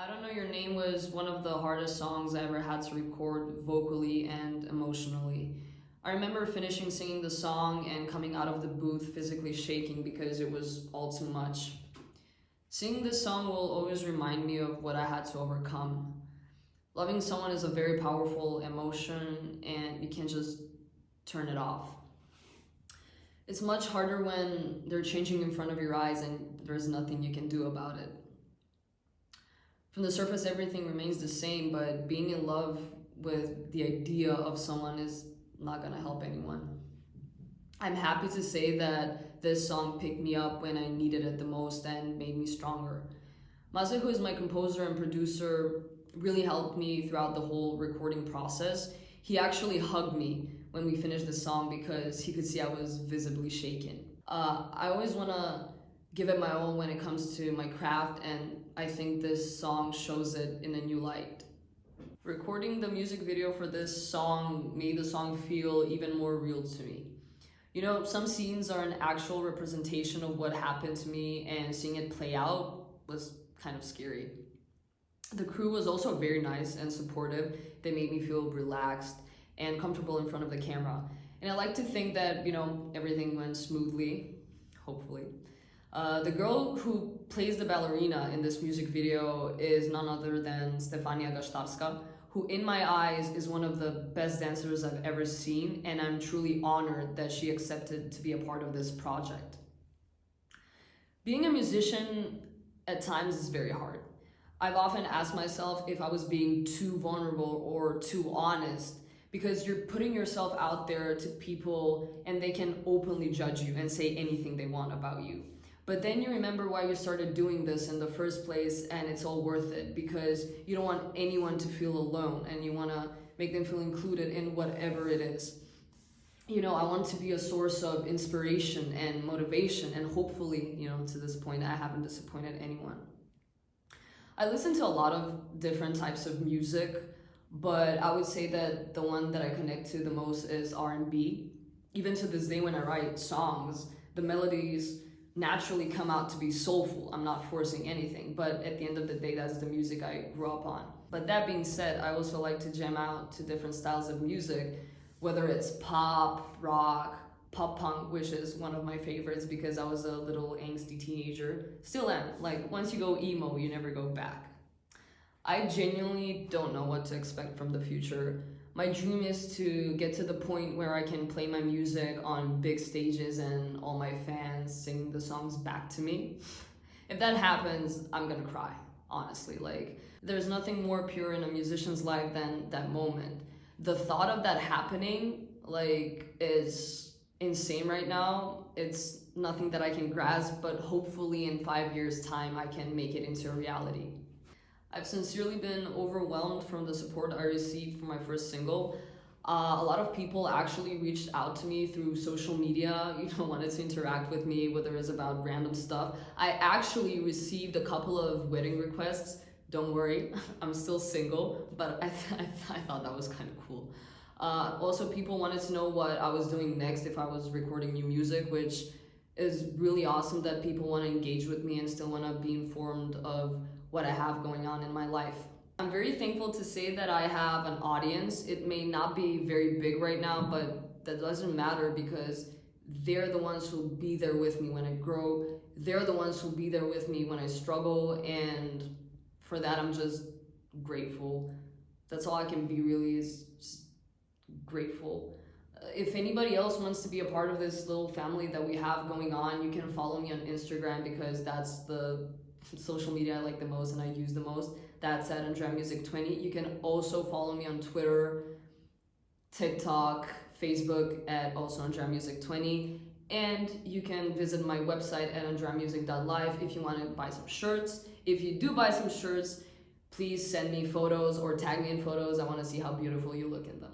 I Don't Know Your Name was one of the hardest songs I ever had to record vocally and emotionally. I remember finishing singing the song and coming out of the booth physically shaking because it was all too much. Singing this song will always remind me of what I had to overcome. Loving someone is a very powerful emotion and you can't just turn it off. It's much harder when they're changing in front of your eyes and there's nothing you can do about it. From the surface, everything remains the same, but being in love with the idea of someone is not gonna help anyone. I'm happy to say that this song picked me up when I needed it the most and made me stronger. Maze, who is my composer and producer, really helped me throughout the whole recording process. He actually hugged me when we finished the song because he could see I was visibly shaken. I always wanna give it my all when it comes to my craft, and I think this song shows it in a new light. Recording the music video for this song made the song feel even more real to me. You know, some scenes are an actual representation of what happened to me, and seeing it play out was kind of scary. The crew was also very nice and supportive. They made me feel relaxed and comfortable in front of the camera. And I like to think that, everything went smoothly, hopefully. The girl who plays the ballerina in this music video is none other than Stefania Gashtarska, who in my eyes is one of the best dancers I've ever seen, and I'm truly honored that she accepted to be a part of this project. Being a musician at times is very hard. I've often asked myself if I was being too vulnerable or too honest, because you're putting yourself out there to people and they can openly judge you and say anything they want about you. But then you remember why you started doing this in the first place, and it's all worth it because you don't want anyone to feel alone and you want to make them feel included in whatever it is. I want to be a source of inspiration and motivation, and hopefully, to this point, I haven't disappointed anyone. I listen to a lot of different types of music, but I would say that the one that I connect to the most is R&B. Even to this day when I write songs, the melodies naturally come out to be soulful. I'm not forcing anything, but at the end of the day, that's the music I grew up on. But that being said, I also like to jam out to different styles of music, whether it's pop, rock, pop punk, which is one of my favorites because I was a little angsty teenager. Still am. Like, once you go emo, you never go back. I genuinely don't know what to expect from the future. My dream is to get to the point where I can play my music on big stages and all my fans sing the songs back to me. If that happens, I'm gonna cry, honestly. There's nothing more pure in a musician's life than that moment. The thought of that happening, is insane right now. It's nothing that I can grasp, but hopefully in 5 years' time, I can make it into a reality. I've sincerely been overwhelmed from the support I received for my first single. A lot of people actually reached out to me through social media, wanted to interact with me, whether it's about random stuff. I actually received a couple of wedding requests. Don't worry, I'm still single, but I thought that was kind of cool. Also, people wanted to know what I was doing next if I was recording new music, which is really awesome that people want to engage with me and still want to be informed of what I have going on in my life. I'm very thankful to say that I have an audience. It may not be very big right now, but that doesn't matter because they're the ones who'll be there with me when I grow. They're the ones who'll be there with me when I struggle, and for that I'm just grateful. That's all I can be, really, is just grateful. If anybody else wants to be a part of this little family that we have going on, you can follow me on Instagram because that's the social media I like the most and I use the most. That's at Andrea Music 20. You can also follow me on Twitter, TikTok, Facebook at also Andrea Music 20. And you can visit my website at andreamusic.live if you want to buy some shirts. If you do buy some shirts, please send me photos or tag me in photos. I want to see how beautiful you look in them.